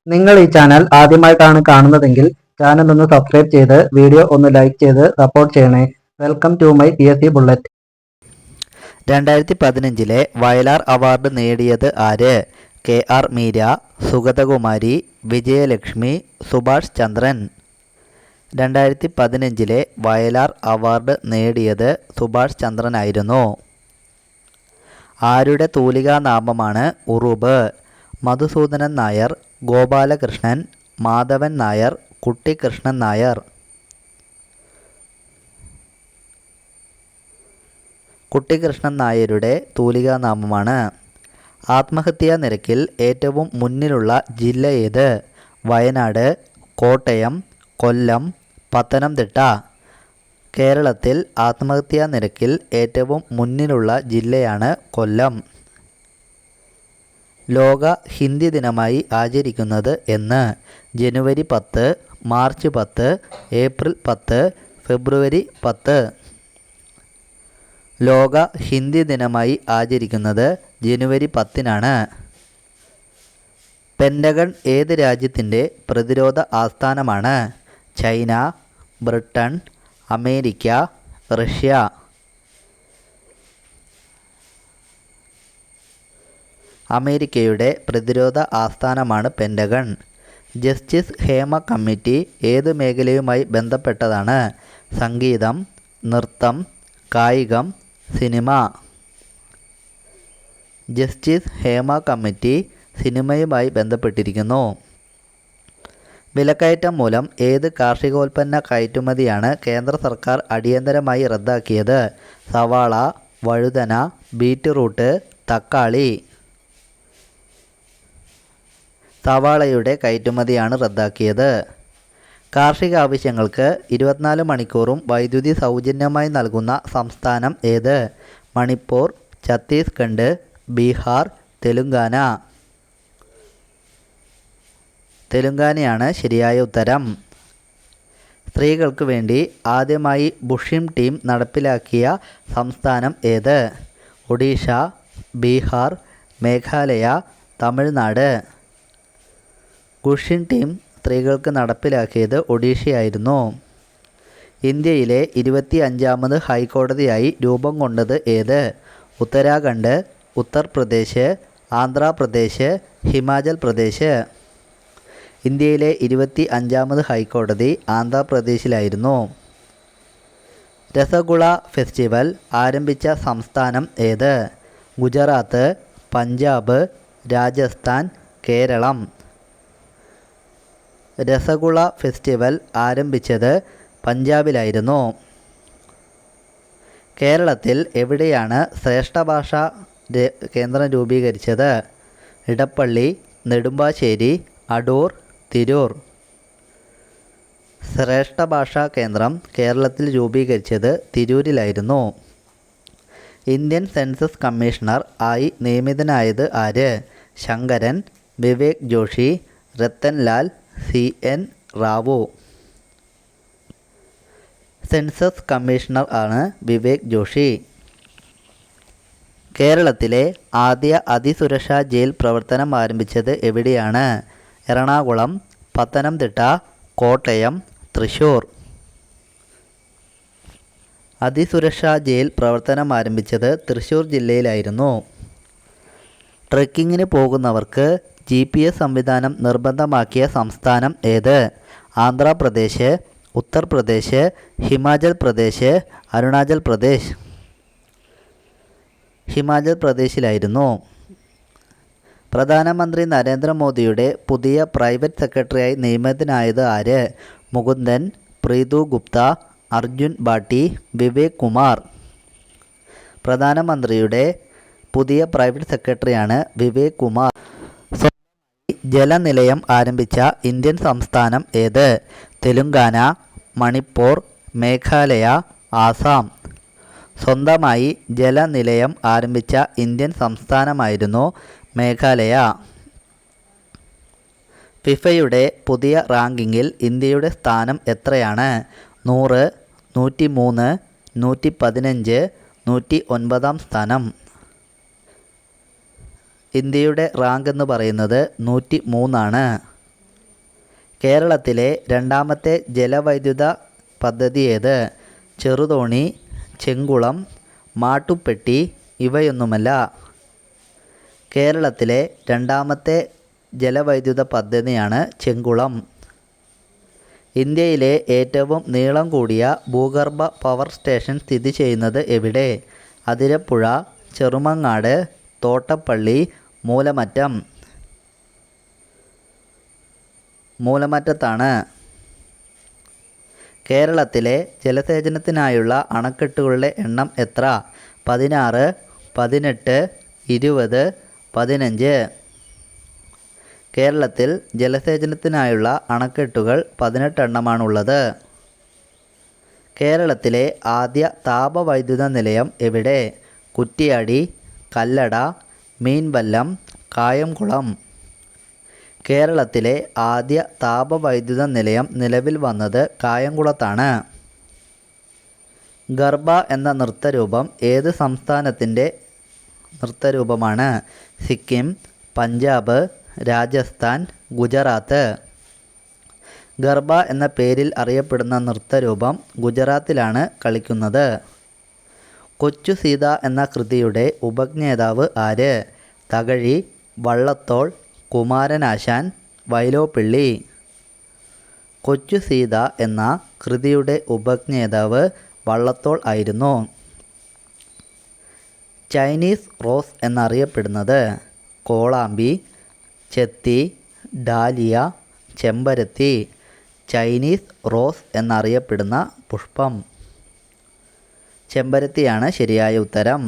നിങ്ങൾ ഈ ചാനൽ ആദ്യമായിട്ടാണ് കാണുന്നതെങ്കിൽ ചാനൽ ഒന്ന് സബ്സ്ക്രൈബ് ചെയ്ത് വീഡിയോ ഒന്ന് ലൈക്ക് ചെയ്ത് സപ്പോർട്ട് ചെയ്യണേ. Welcome to my PSC bullet. 2015 Vayalar award നേടിയത് ആര്? KR മീര, സുഗതകുമാരി, വിജയലക്ഷ്മി, സുഭാഷ് ചന്ദ്രൻ. 2015 വയലാർ അവാർഡ് നേടിയത് സുഭാഷ് ചന്ദ്രനായിരുന്നു. ആരുടെ തൂലികാനാമമാണ് ഉറുബ്? മധുസൂദനൻ നായർ, ഗോപാലകൃഷ്ണൻ, മാധവൻ നായർ, കുട്ടിക്കൃഷ്ണൻ നായർ. കുട്ടിക്കൃഷ്ണൻ നായരുടെ തൂലികാനാമമാണ്. ആത്മഹത്യാ നിരക്കിൽ ഏറ്റവും മുന്നിലുള്ള ജില്ല ഏത്? വയനാട്, കോട്ടയം, കൊല്ലം, പത്തനംതിട്ട. കേരളത്തിൽ ആത്മഹത്യാ നിരക്കിൽ ഏറ്റവും മുന്നിലുള്ള ജില്ലയാണ് കൊല്ലം. ലോക ഹിന്ദി ദിനമായി ആചരിക്കുന്നത് എന്ന്? ജനുവരി 10, മാർച്ച് 10, ഏപ്രിൽ 10, ഫെബ്രുവരി 10. ലോക ഹിന്ദി ദിനമായി ആചരിക്കുന്നത് ജനുവരി 10-നാണ്. പെൻറ്റഗൺ ഏത് രാജ്യത്തിൻ്റെ പ്രതിരോധ ആസ്ഥാനമാണ്? China, Britain, America, Russia. അമേരിക്കയുടെ പ്രതിരോധ ആസ്ഥാനമാണ് പെൻറ്റഗൺ. ജസ്റ്റിസ് ഹേമ കമ്മിറ്റി ഏത് മേഖലയുമായി ബന്ധപ്പെട്ടതാണ്? സംഗീതം, നൃത്തം, കായികം, സിനിമ. ജസ്റ്റിസ് ഹേമ കമ്മിറ്റി സിനിമയുമായി ബന്ധപ്പെട്ടിരിക്കുന്നു. വിലക്കയറ്റം മൂലം ഏത് കാർഷികോൽപ്പന്ന കയറ്റുമതിയാണ് കേന്ദ്ര സർക്കാർ അടിയന്തരമായി റദ്ദാക്കിയത്? സവാള, വഴുതന, ബീറ്റ്റൂട്ട്, തക്കാളി. സവാളയുടെ കയറ്റുമതിയാണ് റദ്ദാക്കിയത്. കാർഷിക ആവശ്യങ്ങൾക്ക് 24 മണിക്കൂറും വൈദ്യുതി സൗജന്യമായി നൽകുന്ന സംസ്ഥാനം ഏത്? മണിപ്പൂർ, ഛത്തീസ്ഗഡ്, ബീഹാർ, തെലുങ്കാന. തെലുങ്കാനയാണ് ശരിയായ ഉത്തരം. സ്ത്രീകൾക്ക് വേണ്ടി ആദ്യമായി ബുഷിം ടീം നടപ്പിലാക്കിയ സംസ്ഥാനം ഏത്? ഒഡീഷ, ബീഹാർ, മേഘാലയ, തമിഴ്നാട്. ബുഷിം ടീം സ്ത്രീകൾക്ക് നടപ്പിലാക്കിയത് ഒഡീഷയായിരുന്നു. ഇന്ത്യയിലെ 25ാമത് ഹൈക്കോടതിയായി രൂപം കൊണ്ടത് ഏത്? ഉത്തരാഖണ്ഡ്, ഉത്തർപ്രദേശ്, ആന്ധ്രാപ്രദേശ്, ഹിമാചൽ പ്രദേശ്. ഇന്ത്യയിലെ 25ാമത് ഹൈക്കോടതി ആന്ധ്രാപ്രദേശിലായിരുന്നു. രസഗുള ഫെസ്റ്റിവൽ ആരംഭിച്ച സംസ്ഥാനം ഏത്? ഗുജറാത്ത്, പഞ്ചാബ്, രാജസ്ഥാൻ, കേരളം. രസഗുള ഫെസ്റ്റിവൽ ആരംഭിച്ചത് പഞ്ചാബിലായിരുന്നു. കേരളത്തിൽ എവിടെയാണ് ശ്രേഷ്ഠ ഭാഷാ കേന്ദ്രം രൂപീകരിച്ചത്? ഇടപ്പള്ളി, നെടുമ്പാശ്ശേരി, അടൂർ, തിരൂർ. ശ്രേഷ്ഠ ഭാഷാ കേന്ദ്രം കേരളത്തിൽ രൂപീകരിച്ചത് തിരൂരിലായിരുന്നു. ഇന്ത്യൻ സെൻസസ് കമ്മീഷണർ ആയി നിയമിതനായത് ആര്? Shankaran, Vivek Joshi, Rattanlal, CN Rao. Census commissioner ആണ് വിവേക് ജോഷി. കേരളത്തിലെ ആദ്യ അതിസുരക്ഷാ ജയിൽ പ്രവർത്തനം ആരംഭിച്ചത് എവിടെയാണ്? എറണാകുളം, പത്തനംതിട്ട, കോട്ടയം, തൃശ്ശൂർ. അതിസുരക്ഷാ ജയിൽ പ്രവർത്തനം ആരംഭിച്ചത് തൃശ്ശൂർ ജില്ലയിലായിരുന്നു. ട്രെക്കിങ്ങിന് പോകുന്നവർക്ക് GPS സംവിധാനം നിർബന്ധമാക്കിയ സംസ്ഥാനം ഏത്? ആന്ധ്രാപ്രദേശ്, ഉത്തർപ്രദേശ്, ഹിമാചൽ പ്രദേശ്, അരുണാചൽ പ്രദേശ്. ഹിമാചൽ പ്രദേശിലായിരുന്നു. പ്രധാനമന്ത്രി നരേന്ദ്രമോദിയുടെ പുതിയ പ്രൈവറ്റ് സെക്രട്ടറിയായി നിയമിതനായത് ആര്? മുകുന്ദൻ, പ്രീതു ഗുപ്ത, അർജുൻ ഭാട്ടി, വിവേക് കുമാർ. പ്രധാനമന്ത്രിയുടെ പുതിയ പ്രൈവറ്റ് സെക്രട്ടറിയാണ് വിവേക് കുമാർ. ജലനിലയം ആരംഭിച്ച ഇന്ത്യൻ സംസ്ഥാനം ഏത്? തെലുങ്കാന, മണിപ്പൂർ, മേഘാലയ, ആസാം. സ്വന്തമായി ജലനിലയം ആരംഭിച്ച ഇന്ത്യൻ സംസ്ഥാനമായിരുന്നു മേഘാലയ. ഫിഫയുടെ പുതിയ റാങ്കിങ്ങിൽ ഇന്ത്യയുടെ സ്ഥാനം എത്രയാണ്? 100, 103, 115, 109 സ്ഥാനം. ഇന്ത്യയുടെ റാങ്ക് എന്ന് പറയുന്നത് 103 ആണ്. കേരളത്തിലെ രണ്ടാമത്തെ ജലവൈദ്യുത പദ്ധതി ഏത്? ചെറുതോണി, ചെങ്കുളം, മാട്ടുപ്പെട്ടി ഇവയൊന്നുമല്ല. കേരളത്തിലെ രണ്ടാമത്തെ ജലവൈദ്യുത പദ്ധതിയാണ് ചെങ്കുളം. ഇന്ത്യയിലെ ഏറ്റവും നീളം കൂടിയ ഭൂഗർഭ പവർ സ്റ്റേഷൻ സ്ഥിതി ചെയ്യുന്നത് എവിടെ? അതിരപ്പുഴ, ചെറുമങ്ങാട്, തോട്ടപ്പള്ളി, മൂലമറ്റം. മൂലമറ്റത്താണ്. കേരളത്തിലെ ജലസേചനത്തിനായുള്ള അണക്കെട്ടുകളുടെ എണ്ണം എത്ര? 16, 18, 20, 15. കേരളത്തിൽ ജലസേചനത്തിനായുള്ള അണക്കെട്ടുകൾ 18 എണ്ണമാണുള്ളത്. കേരളത്തിലെ ആദ്യ താപവൈദ്യുത നിലയം എവിടെ? കുറ്റ്യാടി, കല്ലട, മീൻവല്ലം, കായംകുളം. കേരളത്തിലെ ആദ്യ താപവൈദ്യുത നിലയം നിലവിൽ വന്നത് കായംകുളത്താണ്. ഗർഭ എന്ന നൃത്തരൂപം ഏത് സംസ്ഥാനത്തിൻ്റെ നൃത്തരൂപമാണ്? സിക്കിം, പഞ്ചാബ്, രാജസ്ഥാൻ, ഗുജറാത്ത്. ഗർഭ എന്ന പേരിൽ അറിയപ്പെടുന്ന നൃത്തരൂപം ഗുജറാത്തിലാണ് കളിക്കുന്നത്. കൊച്ചു സീത എന്ന കൃതിയുടെ ഉപജ്ഞേതാവ് ആര്? തകഴി, വള്ളത്തോൾ, കുമാരനാശാൻ, വൈലോപ്പിള്ളി. കൊച്ചു സീത എന്ന കൃതിയുടെ ഉപജ്ഞേതാവ് വള്ളത്തോൾ ആയിരുന്നു. ചൈനീസ് റോസ് എന്നറിയപ്പെടുന്നത്? കോളാമ്പി, ചെത്തി, ഡാലിയ, ചെമ്പരത്തി. ചൈനീസ് റോസ് എന്നറിയപ്പെടുന്ന പുഷ്പം ചെമ്പരത്തിയാണ് ശരിയായ ഉത്തരം.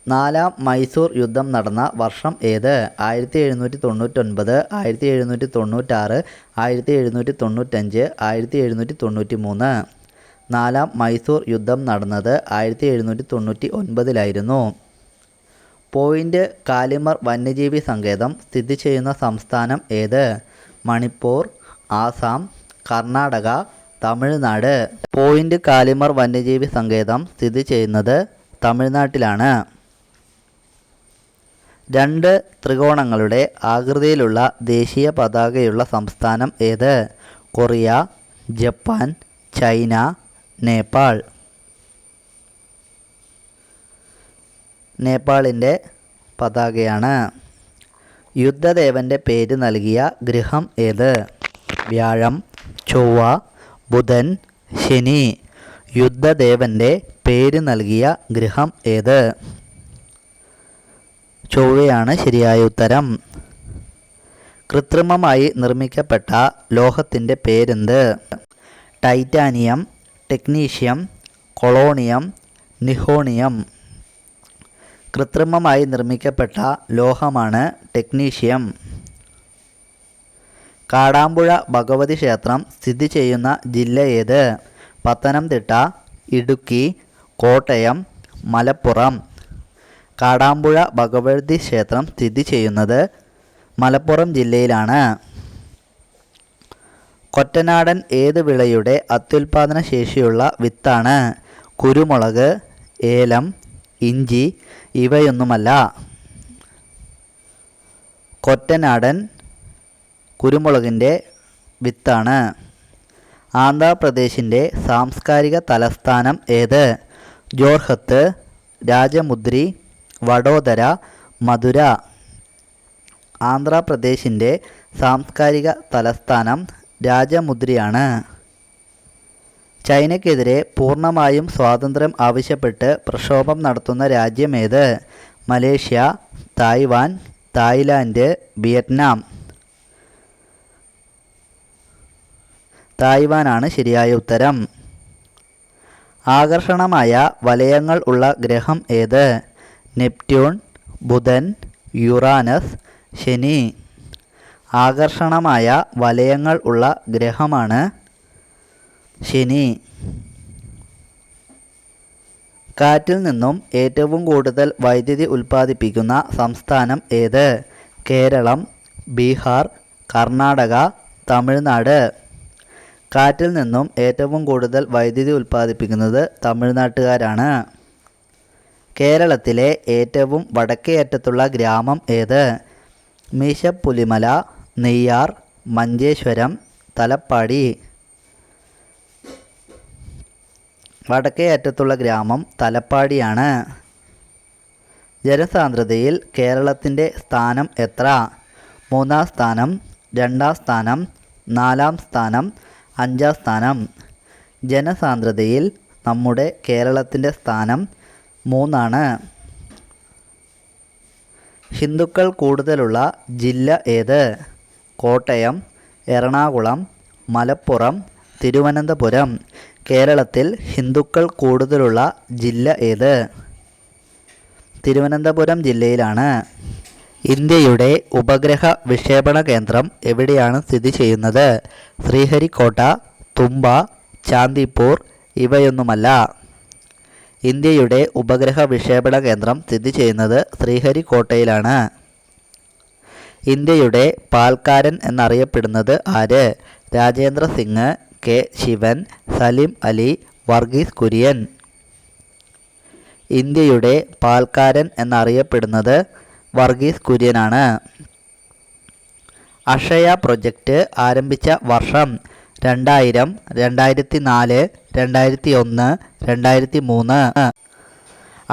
4-ാം മൈസൂർ യുദ്ധം നടന്ന വർഷം ഏത്? 1799, 1796, 1795, 1793. 4-ാം മൈസൂർ യുദ്ധം നടന്നത് 1799 പോയിൻ്റ് കാലിമർ വന്യജീവി സങ്കേതം സ്ഥിതി ചെയ്യുന്ന സംസ്ഥാനം ഏത്? മണിപ്പൂർ, ആസാം, കർണാടക, തമിഴ്നാട്. പോയിൻ്റ് കാലിമർ വന്യജീവി സങ്കേതം സ്ഥിതി ചെയ്യുന്നത് തമിഴ്നാട്ടിലാണ്. 2 ത്രികോണങ്ങളുടെ ആകൃതിയിലുള്ള ദേശീയ പതാകയുള്ള സംസ്ഥാനം ഏത്? Korea, Japan, China, Nepal. നേപ്പാളിൻ്റെ പതാകയാണ്. യുദ്ധദേവൻ്റെ പേര് നൽകിയ ഗ്രഹം ഏത്? വ്യാഴം, ചൊവ്വ, ബുധൻ, ശനി. യുദ്ധദേവൻ്റെ പേര് നൽകിയ ഗ്രഹം ഏത്? ചൊവ്വയാണ് ശരിയായ ഉത്തരം. കൃത്രിമമായി നിർമ്മിക്കപ്പെട്ട ലോഹത്തിൻ്റെ പേരെന്ത്? Titanium, technetium, polonium, nihonium. കൃത്രിമമായി നിർമ്മിക്കപ്പെട്ട ലോഹമാണ് ടെക്നീഷ്യം. കാടാമ്പുഴ ഭഗവതി ക്ഷേത്രം സ്ഥിതി ചെയ്യുന്ന ജില്ല ഏത്? പത്തനംതിട്ട, ഇടുക്കി, കോട്ടയം, മലപ്പുറം. കാടാമ്പുഴ ഭഗവതി ക്ഷേത്രം സ്ഥിതി ചെയ്യുന്നത് മലപ്പുറം ജില്ലയിലാണ്. കൊറ്റനാടൻ ഏത് വിളയുടെ അത്യുൽപാദന ശേഷിയുള്ള വിത്താണ്? കുരുമുളക്, ഏലം, ഇഞ്ചി ഇവയൊന്നുമല്ല. കൊറ്റനാടൻ കുരുമുളകിൻ്റെ വിത്താണ്. ആന്ധ്രാപ്രദേശിൻ്റെ സാംസ്കാരിക തലസ്ഥാനം ഏത്? ജോർഹത്ത്, രാജമുദ്രി, വഡോദര, മധുര. ആന്ധ്രാപ്രദേശിൻ്റെ സാംസ്കാരിക തലസ്ഥാനം രാജമുദ്രിയാണ്. ചൈനയ്ക്കെതിരെ പൂർണ്ണമായും സ്വാതന്ത്ര്യം ആവശ്യപ്പെട്ട് പ്രക്ഷോഭം നടത്തുന്ന രാജ്യമേത്? Malaysia, Taiwan, Thailand, Vietnam. തായ്വാനാണ് ശരിയായ ഉത്തരം. ആകർഷണമായ വലയങ്ങൾ ഉള്ള ഗ്രഹം ഏത്? നെപ്റ്റ്യൂൺ, ബുധൻ, യുറാനസ്, ശനി. ആകർഷണമായ വലയങ്ങൾ ഉള്ള ഗ്രഹമാണ് ശനി. കാറ്റിൽ നിന്നും ഏറ്റവും കൂടുതൽ വൈദ്യുതി ഉൽപ്പാദിപ്പിക്കുന്ന സംസ്ഥാനം ഏത്? കേരളം, ബീഹാർ, കർണാടക, തമിഴ്നാട്. കാറ്റിൽ നിന്നും ഏറ്റവും കൂടുതൽ വൈദ്യുതി ഉൽപ്പാദിപ്പിക്കുന്നത് തമിഴ്നാട്ടുകാരാണ്. കേരളത്തിലെ ഏറ്റവും വടക്കേ അറ്റത്തുള്ള ഗ്രാമം ഏത്? മീശപ്പുലിമല, നെയ്യാർ, മഞ്ചേശ്വരം, തലപ്പാടി. വടക്കേ അറ്റത്തുള്ള ഗ്രാമം തലപ്പാടിയാണ്. ജനസാന്ദ്രതയിൽ കേരളത്തിൻ്റെ സ്ഥാനം എത്ര? 3-ാം സ്ഥാനം, 2-ാം സ്ഥാനം, 4-ാം സ്ഥാനം, 5-ാം സ്ഥാനം. ജനസാന്ദ്രതയിൽ നമ്മുടെ കേരളത്തിൻ്റെ സ്ഥാനം 3 ആണ്. ഹിന്ദുക്കൾ കൂടുതലുള്ള ജില്ല ഏത്? കോട്ടയം, എറണാകുളം, മലപ്പുറം, തിരുവനന്തപുരം. കേരളത്തിൽ ഹിന്ദുക്കൾ കൂടുതലുള്ള ജില്ല ഏത്? തിരുവനന്തപുരം ജില്ലയിലാണ്. ഇന്ത്യയുടെ ഉപഗ്രഹ വിക്ഷേപണ കേന്ദ്രം എവിടെയാണ് സ്ഥിതി ചെയ്യുന്നത്? ശ്രീഹരിക്കോട്ട, തുമ്പ, ചാന്ദിപ്പൂർ. ഇവയൊന്നുമല്ല. ഇന്ത്യയുടെ ഉപഗ്രഹ വിക്ഷേപണ കേന്ദ്രം സ്ഥിതി ചെയ്യുന്നത് ശ്രീഹരിക്കോട്ടയിലാണ്. ഇന്ത്യയുടെ പാൽക്കാരൻ എന്നറിയപ്പെടുന്നത് ആര്? രാജേന്ദ്ര സിംഗ്, കെ ശിവൻ, സലിം അലി, വർഗീസ് കുര്യൻ. ഇന്ത്യയുടെ പാൽക്കാരൻ എന്നറിയപ്പെടുന്നത് വർഗീസ് കുര്യനാണ്. അക്ഷയ പ്രൊജക്റ്റ് ആരംഭിച്ച വർഷം? 2000, 2004, 2001, 2003.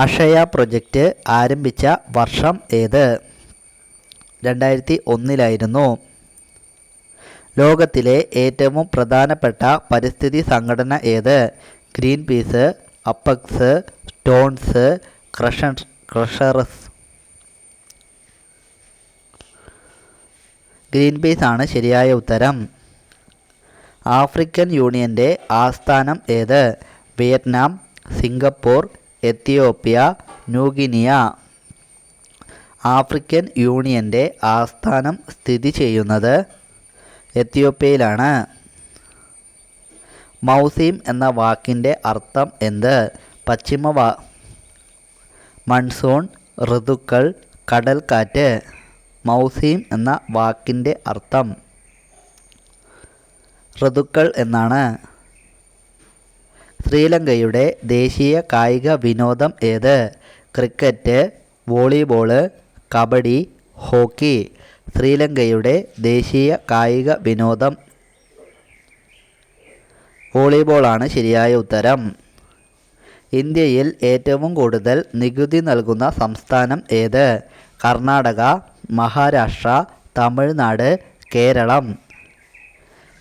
അക്ഷയ പ്രൊജക്റ്റ് ആരംഭിച്ച വർഷം ഏത്? 2001 ലോകത്തിലെ ഏറ്റവും പ്രധാനപ്പെട്ട പരിസ്ഥിതി സംഘടന ഏത്? Green peas, apex, stones crushers. Green peas ആണ് ശരിയായ ഉത്തരം. ആഫ്രിക്കൻ യൂണിയൻ്റെ ആസ്ഥാനം ഏത്? Vietnam, Singapore, Ethiopia, New Guinea. African യൂണിയൻ്റെ ആസ്ഥാനം സ്ഥിതി ചെയ്യുന്നത് എത്യോപ്യയിലാണ്. മൗസീം എന്ന വാക്കിൻ്റെ അർത്ഥം എന്ത്? മൺസൂൺ, ഋതുക്കൾ, കടൽക്കാറ്റ്. മൗസീം എന്ന വാക്കിൻ്റെ അർത്ഥം ഋതുക്കൾ എന്നാണ്. ശ്രീലങ്കയുടെ ദേശീയ കായിക വിനോദം ഏത്? Cricket, volleyball, kabaddi, hockey. ശ്രീലങ്കയുടെ ദേശീയ കായിക വിനോദം വോളിബോളാണ് ശരിയായ ഉത്തരം. ഇന്ത്യയിൽ ഏറ്റവും കൂടുതൽ നികുതി നൽകുന്ന സംസ്ഥാനം ഏത്? കർണാടക, മഹാരാഷ്ട്ര, തമിഴ്നാട്, കേരളം.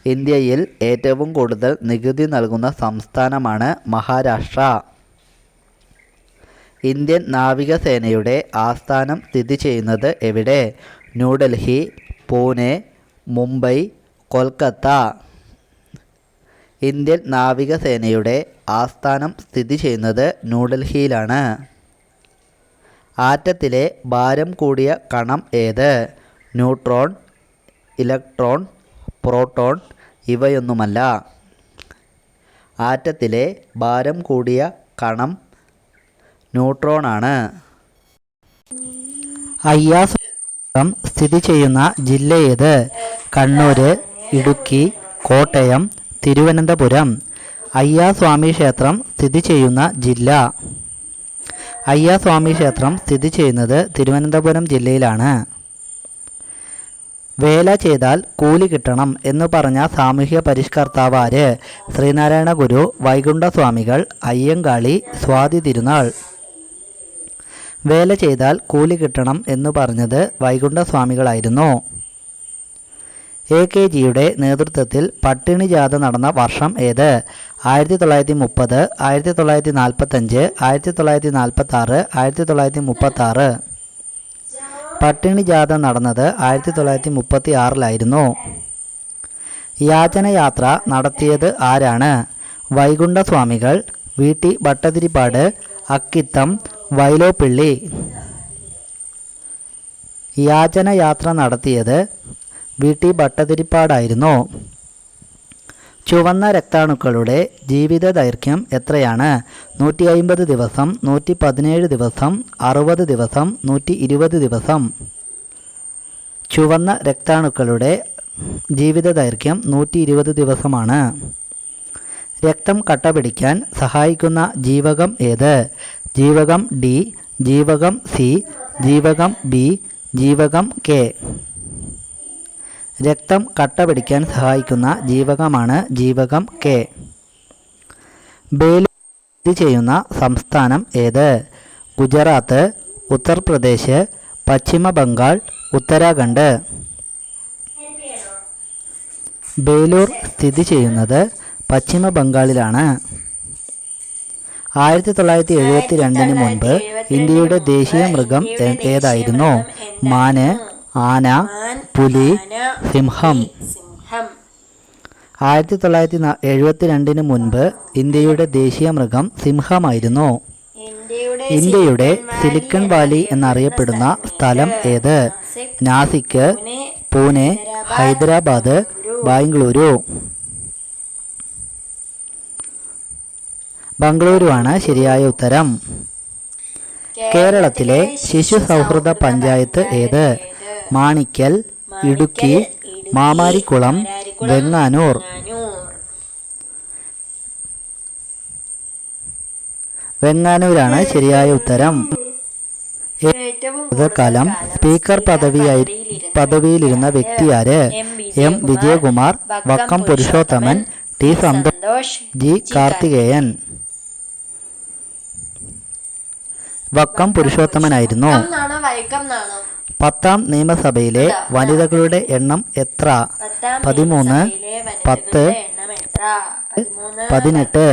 ഇന്ത്യയിൽ ഏറ്റവും കൂടുതൽ നികുതി നൽകുന്ന സംസ്ഥാനമാണ് മഹാരാഷ്ട്ര. ഇന്ത്യൻ നാവികസേനയുടെ ആസ്ഥാനം സ്ഥിതി ചെയ്യുന്നത് എവിടെ? ന്യൂഡൽഹി, പൂനെ, മുംബൈ, കൊൽക്കത്ത. ഇന്ത്യൻ നാവികസേനയുടെ ആസ്ഥാനം സ്ഥിതി ചെയ്യുന്നത് ന്യൂഡൽഹിയിലാണ്. ആറ്റത്തിലെ ഭാരം കൂടിയ കണം ഏത്? Neutron, electron, proton. ഇവയൊന്നുമല്ല. ആറ്റത്തിലെ ഭാരം കൂടിയ കണം ന്യൂട്രോൺ ആണ്. അയ്യാസ് സ്ഥിതി ചെയ്യുന്ന ജില്ല ഏത്? കണ്ണൂർ, ഇടുക്കി, കോട്ടയം, തിരുവനന്തപുരം. അയ്യാസ്വാമി ക്ഷേത്രം സ്ഥിതി ചെയ്യുന്ന ജില്ല? അയ്യാസ്വാമി ക്ഷേത്രം സ്ഥിതി ചെയ്യുന്നത് തിരുവനന്തപുരം ജില്ലയിലാണ്. വേല ചെയ്താൽ കൂലി കിട്ടണം എന്നു പറഞ്ഞ സാമൂഹ്യ പരിഷ്കർത്താവ് ആര്? ശ്രീനാരായണ ഗുരു, വൈകുണ്ഠസ്വാമികൾ, അയ്യങ്കാളി, സ്വാതി തിരുനാൾ. വേല ചെയ്താൽ കൂലി കിട്ടണം എന്നു പറഞ്ഞത് വൈകുണ്ഠസ്വാമികളായിരുന്നു. AKGയുടെ നേതൃത്വത്തിൽ പട്ടിണി ജാഥ നടന്ന വർഷം ഏത്? 1930, 1945, 1946, 1936. പട്ടിണി ജാഥ നടന്നത് 1936 യാചനയാത്ര നടത്തിയത് ആരാണ്? വൈകുണ്ഠസ്വാമികൾ, VT ഭട്ടതിരിപ്പാട്, അക്കിത്തം, വൈലോപ്പിള്ളി. യാചനയാത്ര നടത്തിയത് VT ഭട്ടതിരിപ്പാടായിരുന്നു. ചുവന്ന രക്താണുക്കളുടെ ജീവിത ദൈർഘ്യം എത്രയാണ്? 150 ദിവസം, 117 ദിവസം, 60 ദിവസം, 120 ദിവസം. ചുവന്ന രക്താണുക്കളുടെ ജീവിത ദൈർഘ്യം 120 ദിവസമാണ്. രക്തം കട്ടപിടിക്കാൻ സഹായിക്കുന്ന ജീവകം ഏത്? ജീവകം D, ജീവകം C, ജീവകം B, ജീവകം K. രക്തം കട്ട പിടിക്കാൻ സഹായിക്കുന്ന ജീവകമാണ് ജീവകം കെ. ബേലൂർ സ്ഥിതി ചെയ്യുന്ന സംസ്ഥാനം ഏത്? ഗുജറാത്ത്, ഉത്തർപ്രദേശ്, പശ്ചിമ ബംഗാൾ, ഉത്തരാഖണ്ഡ്. ബേലൂർ സ്ഥിതി ചെയ്യുന്നത് പശ്ചിമ ബംഗാളിലാണ്. 1972 മുൻപ് ഇന്ത്യയുടെ ദേശീയ മൃഗം ഏതായിരുന്നു? മാന്, ആന, പുലി, സിംഹം. 1972 മുൻപ് ഇന്ത്യയുടെ ദേശീയ മൃഗം സിംഹമായിരുന്നു. ഇന്ത്യയുടെ സിലിക്കൺ വാലി എന്നറിയപ്പെടുന്ന സ്ഥലം ഏത്? നാസിക്, പൂനെ, ഹൈദരാബാദ്, ബാംഗ്ലൂരു. ബംഗളൂരുവാണ് ശരിയായ ഉത്തരം. കേരളത്തിലെ ശിശു സൗഹൃദ പഞ്ചായത്ത് ഏത്? മാണിക്കൽ, ഇടുക്കി, മാമാരിക്കുളം, വെങ്ങാനൂർ. വെങ്ങാനൂരാണ് ശരിയായ ഉത്തരം. കാലം സ്പീക്കർ പദവിയിലിരുന്ന വ്യക്തിയാര്? M Vijayakumar, Vakkom Purushothaman, T Santhosh, G Karthikeyan. Vakkom പുരുഷോത്തമനായിരുന്നു. 10ാം നിയമസഭയിലെ വനിതകളുടെ എണ്ണം എത്ര? 13, 10, 18.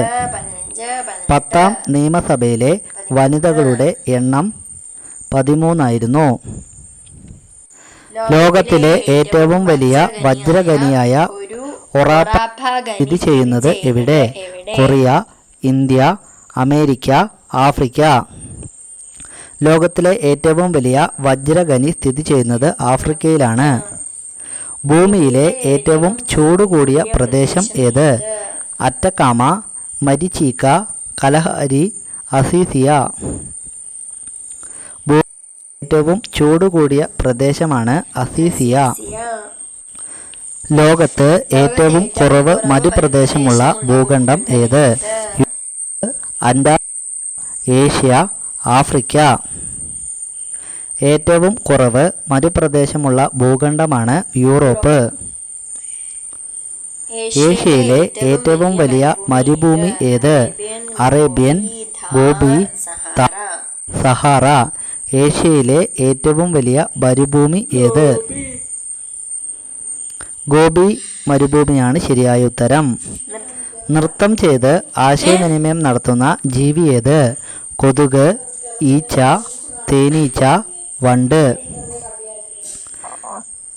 10ാം നിയമസഭയിലെ വനിതകളുടെ എണ്ണം 13 ലോകത്തിലെ ഏറ്റവും വലിയ വജ്രഖനിയായ ഒറാപ്പ സ്ഥിതി ചെയ്യുന്നത് എവിടെ? Korea, India, America, Africa. ലോകത്തിലെ ഏറ്റവും വലിയ വജ്രഖനി സ്ഥിതി ചെയ്യുന്നത് ആഫ്രിക്കയിലാണ്. ഭൂമിയിലെ ഏറ്റവും ചൂട് കൂടിയ പ്രദേശം ഏത്? അറ്റക്കാമ, മരിച്ചീക്ക, കലഹരി, അസീസിയ. ഏറ്റവും ചൂട് കൂടിയ പ്രദേശമാണ് അസീസിയ. ലോകത്ത് ഏറ്റവും കുറവ് മരുപ്രദേശമുള്ള ഭൂഖണ്ഡം ഏത്? Antarctica, Asia, Africa. ഏറ്റവും കുറവ് മരുപ്രദേശമുള്ള ഭൂഖണ്ഡമാണ് യൂറോപ്പ്. ഏഷ്യയിലെ ഏറ്റവും വലിയ മരുഭൂമി ഏത്? Arabian, gobi, Sahara. ഏഷ്യയിലെ ഏറ്റവും വലിയ മരുഭൂമി ഏത്? ഗോബി മരുഭൂമിയാണ് ശരിയായ ഉത്തരം. നൃത്തം ചെയ്ത് ആശയവിനിമയം നടത്തുന്ന ജീവി ഏത്? കൊതുക്, ഈച്ച, തേനീച്ച, വണ്ട്.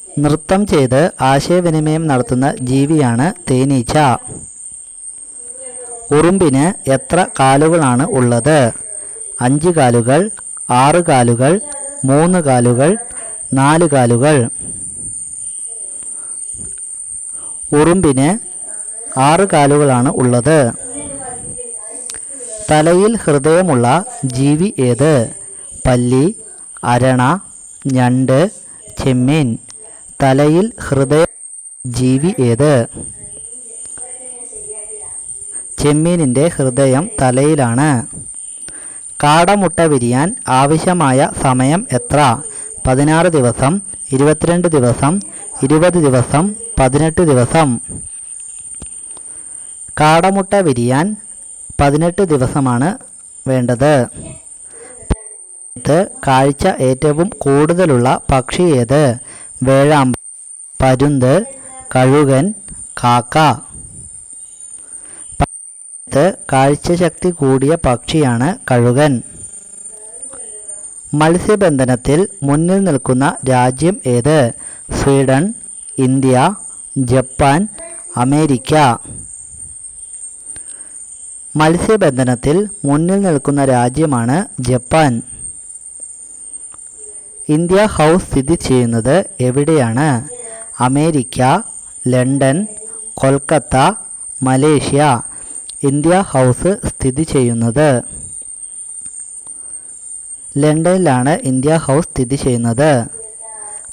നൃത്തം ചെയ്ത് ആശയവിനിമയം നടത്തുന്ന ജീവിയാണ് തേനീച്ച. ഉറുമ്പിന് എത്ര കാലുകളാണ് ഉള്ളത്? 5 കാലുകൾ, 6 കാലുകൾ, 3 കാലുകൾ, 4 കാലുകൾ. ഉറുമ്പിന് 6 കാലുകളാണ് ഉള്ളത്. തലയിൽ ഹൃദയമുള്ള ജീവി ഏത്? പല്ലി, അരണ, ഞണ്ട്, ചെമ്മീൻ. തലയിൽ ഹൃദയ ജീവി ഏത്? ചെമ്മീനിൻ്റെ ഹൃദയം തലയിലാണ്. കാടമുട്ട വിരിയാൻ ആവശ്യമായ സമയം എത്ര? 16 ദിവസം, 22 ദിവസം, 20 ദിവസം, 18 ദിവസം. കാടമുട്ട വിരിയാൻ 18 ദിവസമാണ് വേണ്ടത്. കാഴ്ച ഏറ്റവും കൂടുതലുള്ള പക്ഷി ഏത്? വേഴാമ്പൽ, പരുന്ത്, കഴുകൻ, കാക്ക. കാഴ്ചശക്തി കൂടിയ പക്ഷിയാണ് കഴുകൻ. മത്സ്യബന്ധനത്തിൽ മുന്നിൽ നിൽക്കുന്ന രാജ്യം ഏത്? Sweden, India, Japan, America. മത്സ്യബന്ധനത്തിൽ മുന്നിൽ നിൽക്കുന്ന രാജ്യമാണ് ജപ്പാൻ. ഇന്ത്യ ഹൗസ് സ്ഥിതി ചെയ്യുന്നത് എവിടെയാണ്? America, London, Kolkata, Malaysia. India House സ്ഥിതി ചെയ്യുന്നത് ലണ്ടനിലാണ്. ഇന്ത്യ ഹൗസ് സ്ഥിതി ചെയ്യുന്നത്.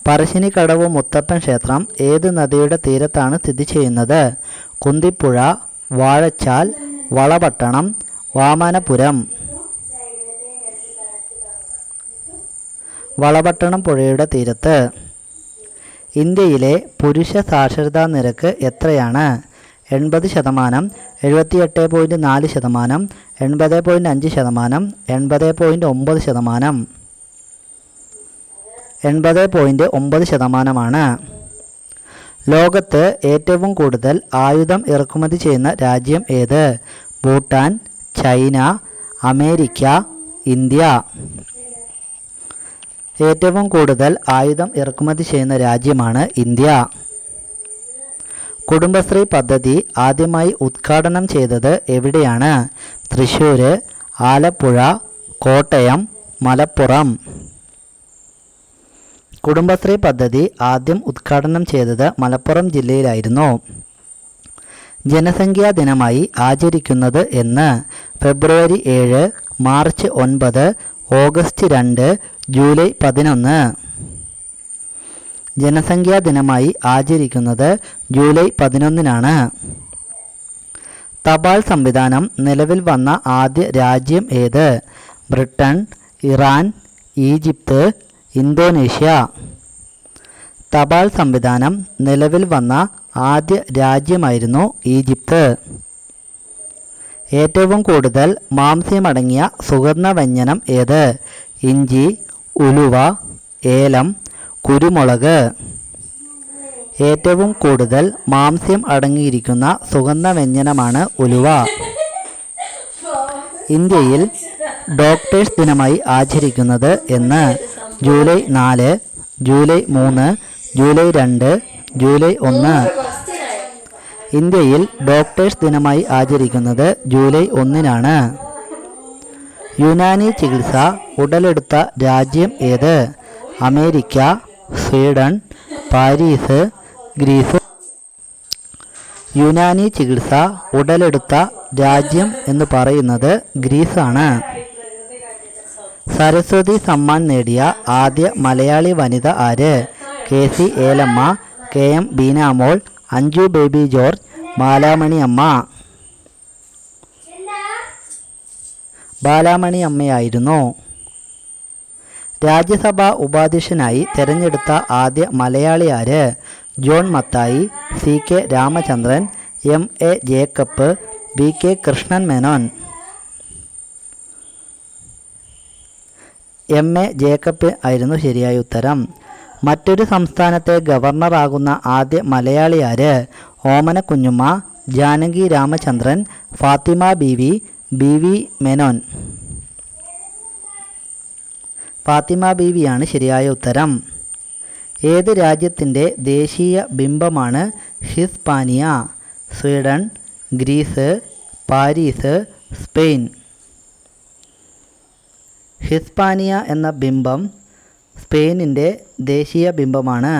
പറശ്ശിനിക്കടവ് മുത്തപ്പൻ ക്ഷേത്രം ഏത് നദിയുടെ തീരത്താണ് സ്ഥിതി ചെയ്യുന്നത്? കുന്തിപ്പുഴ, വാഴച്ചാൽ, വളപട്ടണം, വാമനപുരം. വളപട്ടണം പുഴയുടെ തീരത്ത്. ഇന്ത്യയിലെ പുരുഷ സാക്ഷരതാ നിരക്ക് എത്രയാണ്? 80%, 78.4%, 80.5%, 80.9%. 80.9%. ലോകത്ത് ഏറ്റവും കൂടുതൽ ആയുധം ഇറക്കുമതി ചെയ്യുന്ന രാജ്യം ഏത്? Bhutan, China, America, India. ഏറ്റവും കൂടുതൽ ആയുധം ഇറക്കുമതി ചെയ്യുന്ന രാജ്യമാണ് ഇന്ത്യ. കുടുംബശ്രീ പദ്ധതി ആദ്യമായി ഉദ്ഘാടനം ചെയ്തത് എവിടെയാണ്? തൃശ്ശൂർ, ആലപ്പുഴ, കോട്ടയം, മലപ്പുറം. കുടുംബശ്രീ പദ്ധതി ആദ്യം ഉദ്ഘാടനം ചെയ്തത് മലപ്പുറം ജില്ലയിലായിരുന്നു. ജനസംഖ്യാ ദിനമായി ആചരിക്കുന്നത് എന്ന്? ഫെബ്രുവരി 7, മാർച്ച് 9, ഓഗസ്റ്റ് 2, ജൂലൈ 11. ജനസംഖ്യാ ദിനമായി ആചരിക്കുന്നത് ജൂലൈ 11-നാണ്. തപാൽ സംവിധാനം നിലവിൽ വന്ന ആദ്യ രാജ്യം ഏത്? Britain, Iran, Egypt, Indonesia. തപാൽ സംവിധാനം നിലവിൽ വന്ന ആദ്യ രാജ്യമായിരുന്നു ഈജിപ്ത്. ഏറ്റവും കൂടുതൽ മാംസ്യമടങ്ങിയ സുഗന്ധവ്യഞ്ജനം ഏത്? ഇഞ്ചി, ഉലുവ, ഏലം, കുരുമുളക്. ഏറ്റവും കൂടുതൽ മാംസ്യം അടങ്ങിയിരിക്കുന്ന സുഗന്ധവ്യഞ്ജനമാണ് ഉലുവ. ഇന്ത്യയിൽ ഡോക്ടേഴ്സ് ദിനമായി ആചരിക്കുന്നത് എന്ന്? July 4, July 3, July 2, July 1. ഇന്ത്യയിൽ ഡോക്ടേഴ്സ് ദിനമായി ആചരിക്കുന്നത് ജൂലൈ 1-നാണ്. യുനാനി ചികിത്സ ഉടലെടുത്ത രാജ്യം ഏത്? America, Sweden, Paris, Greece. Unani ചികിത്സ ഉടലെടുത്ത രാജ്യം എന്ന് പറയുന്നത് ഗ്രീസാണ്. സരസ്വതി സമ്മാൻ നേടിയ ആദ്യ മലയാളി വനിത ആര്? KC Elamma, KM Beenamol, Anju baby George, Balamani അമ്മ. ബാലാമണി അമ്മയായിരുന്നു. രാജ്യസഭാ ഉപാധ്യക്ഷനായി തെരഞ്ഞെടുത്ത ആദ്യ മലയാളി ആര്? John Mathai, CK Ramachandran, MA Jacob, BK Krishnan Menon. MA Jacob ആയിരുന്നു ശരിയായ ഉത്തരം. മറ്റൊരു സംസ്ഥാനത്തെ ഗവർണറാകുന്ന ആദ്യ മലയാളി ആര്? ഓമന കുഞ്ഞുമ്മ, ജാനകി രാമചന്ദ്രൻ, ഫാത്തിമ ബീവി, BV മേനോൻ. ഫാത്തിമ ബീവിയാണ് ശരിയായ ഉത്തരം. ഏത് രാജ്യത്തിൻ്റെ ദേശീയ ബിംബമാണ് Hispania? Sweden, Greece, Paris, Spain. Hispania എന്ന ബിംബം സ്പെയിനിൻ്റെ ദേശീയ ബിംബമാണ്.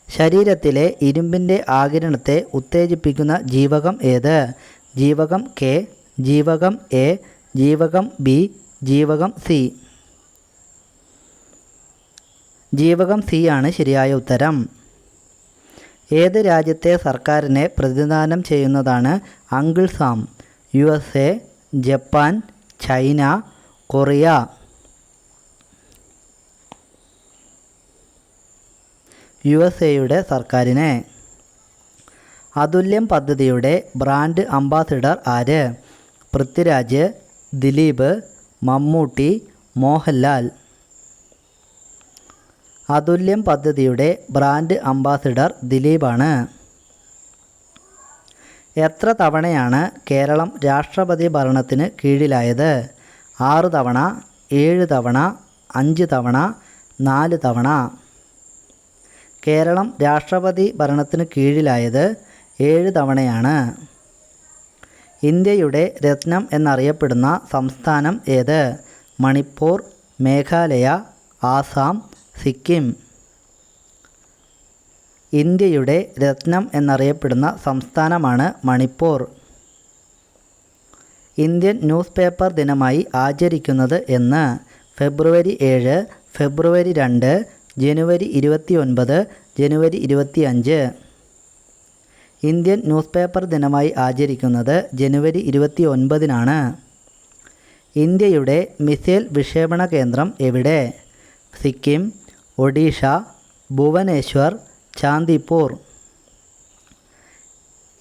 ശരീരത്തിലെ ഇരുമ്പിൻ്റെ ആഗിരണത്തെ ഉത്തേജിപ്പിക്കുന്ന ജീവകം ഏത്? ജീവകം K, ജീവകം A, ജീവകം B, ജീവകം C. ജീവകം C ആണ് ശരിയായ ഉത്തരം. ഏത് രാജ്യത്തെ സർക്കാരിനെ പ്രതിനിധാനം ചെയ്യുന്നതാണ് uncle Sam? USA, Japan, China, Korea. USA സർക്കാരിനെ. അതുല്യം പദ്ധതിയുടെ ബ്രാൻഡ് അംബാസിഡർ ആര്? പൃഥ്വിരാജ്, ദിലീപ്, മമ്മൂട്ടി, മോഹൻലാൽ. അതുല്യം പദ്ധതിയുടെ ബ്രാൻഡ് അംബാസിഡർ ദിലീപാണ്. എത്ര തവണയാണ് കേരളം രാഷ്ട്രപതി ഭരണത്തിന് കീഴിലായത്? 6 തവണ, 7 തവണ, 5 തവണ, 4 തവണ. കേരളം രാഷ്ട്രപതി ഭരണത്തിന് കീഴിലായത് 7 തവണയാണ്. ഇന്ത്യയുടെ രത്നം എന്നറിയപ്പെടുന്ന സംസ്ഥാനം ഏത്? മണിപ്പൂർ, മേഘാലയ, ആസാം, സിക്കിം. ഇന്ത്യയുടെ രത്നം എന്നറിയപ്പെടുന്ന സംസ്ഥാനമാണ് മണിപ്പൂർ. ഇന്ത്യൻ ന്യൂസ് പേപ്പർ ദിനമായി ആചരിക്കുന്നത് എന്ന്? ഫെബ്രുവരി 7, ഫെബ്രുവരി 2, ജനുവരി 29, ജനുവരി 25. ഇന്ത്യൻ ന്യൂസ് പേപ്പർ ദിനമായി ആചരിക്കുന്നത് ജനുവരി 29-നാണ്. ഇന്ത്യയുടെ മിസൈൽ വിക്ഷേപണ കേന്ദ്രം എവിടെ? സിക്കിം, ഒഡീഷ, ഭുവനേശ്വർ, ചാന്ദിപ്പൂർ.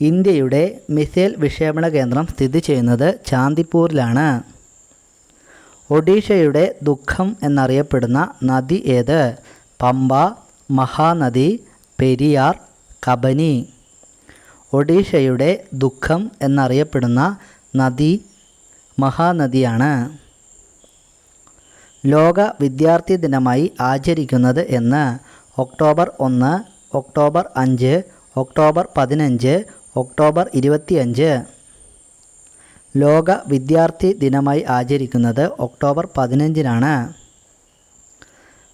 ഇന്ത്യയുടെ മിസൈൽ വിക്ഷേപണ കേന്ദ്രം സ്ഥിതി ചെയ്യുന്നത് ചാന്ദിപ്പൂരിലാണ്. ഒഡീഷയുടെ ദുഃഖം എന്നറിയപ്പെടുന്ന നദി ഏത്? പമ്പ, മഹാനദി, പെരിയാർ, കബനി. ഒഡീഷയുടെ ദുഃഖം എന്നറിയപ്പെടുന്ന നദി മഹാനദിയാണ്. ലോക വിദ്യാർത്ഥി ദിനമായി ആചരിക്കുന്നത് എന്ന്? October 1, October 5, October 15, October 25. ലോക വിദ്യാർത്ഥി ദിനമായി ആചരിക്കുന്നത് ഒക്ടോബർ 15-നാണ്.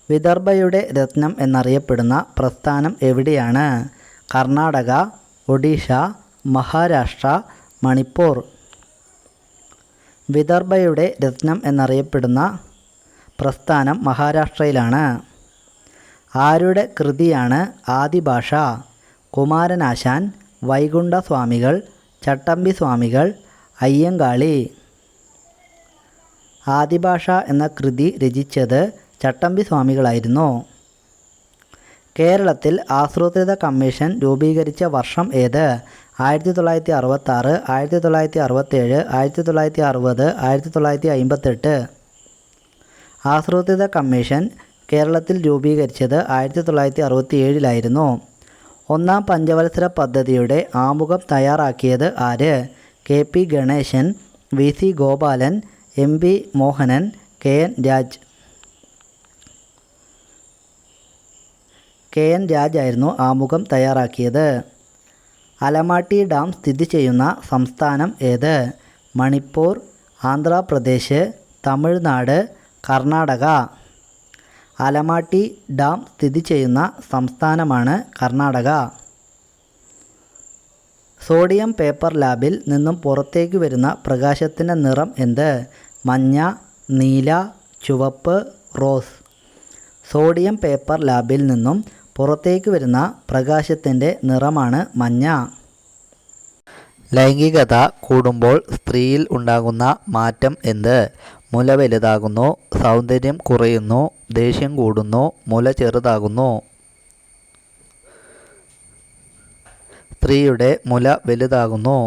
വിദർഭയുടെ രത്നം എന്നറിയപ്പെടുന്ന പ്രസ്ഥാനം എവിടെയാണ്? കർണാടക, ഒഡീഷ, മഹാരാഷ്ട്ര, മണിപ്പൂർ. വിദർഭയുടെ രത്നം എന്നറിയപ്പെടുന്ന പ്രസ്ഥാനം മഹാരാഷ്ട്രയിലാണ്. ആരുടെ കൃതിയാണ് ആദിഭാഷ? കുമാരനാശാൻ, വൈകുണ്ഠസ്വാമികൾ, ചട്ടമ്പി സ്വാമികൾ, അയ്യങ്കാളി. ആദിഭാഷ എന്ന കൃതി രചിച്ചത് ചട്ടമ്പി സ്വാമികളായിരുന്നു. കേരളത്തിൽ ആസൂത്രിത കമ്മീഷൻ രൂപീകരിച്ച വർഷം ഏത്? 1966, 1967, 1960, 1958. ആസൂത്രിത കമ്മീഷൻ കേരളത്തിൽ രൂപീകരിച്ചത് 1967-ലായിരുന്നു. ഒന്നാം പഞ്ചവത്സര പദ്ധതിയുടെ ആമുഖം തയ്യാറാക്കിയത് ആര്? KP Ganesan, VC Gopalan, MP Mohanan, KN Raj. KN Raj ആയിരുന്നു ആമുഖം തയ്യാറാക്കിയത്. അലമാട്ടി ഡാം സ്ഥിതി ചെയ്യുന്ന സംസ്ഥാനം ഏത്? മണിപ്പൂർ, ആന്ധ്രാപ്രദേശ്, തമിഴ്നാട്, കർണാടക. അലമാട്ടി ഡാം സ്ഥിതി ചെയ്യുന്ന സംസ്ഥാനമാണ് കർണാടക. സോഡിയം പേപ്പർ ലാബിൽ നിന്നും പുറത്തേക്ക് വരുന്ന പ്രകാശത്തിൻ്റെ നിറം എന്ത്? മഞ്ഞ, നീല, ചുവപ്പ്, റോസ്. സോഡിയം പേപ്പർ ലാബിൽ നിന്നും പുറത്തേക്ക് വരുന്ന പ്രകാശത്തിൻ്റെ നിറമാണ് മഞ്ഞ. ലൈംഗികത കൂടുമ്പോൾ സ്ത്രീയിൽ ഉണ്ടാകുന്ന മാറ്റം എന്ത്? മുല വലുതാകുന്നു, സൗന്ദര്യം കുറയുന്നു, ദേഷ്യം കൂടുന്നു, മുല ചെറുതാകുന്നു. സ്ത്രീയുടെ മുല വലുതാകുന്നു.